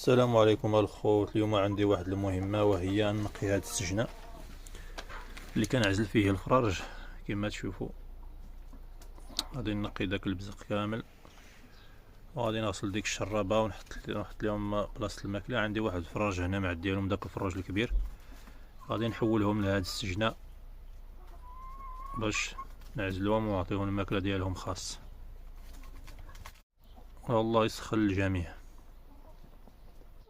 السلام عليكم الخوت. اليوم عندي واحد المهمة، وهي نقي هاد السجنة اللي كنعزل فيه الفراج. كما تشوفوا غادي نقي داك البزق كامل، وغادي نغسل ديك الشرابة ونحط لهم بلاصة الماكلة. عندي واحد الفراج هنا معديلهم داك الفراج الكبير، غادي نحولهم لهاد السجنة باش نعزلهم ونعطيهم الماكلة ديالهم خاص. والله يسخر الجميع.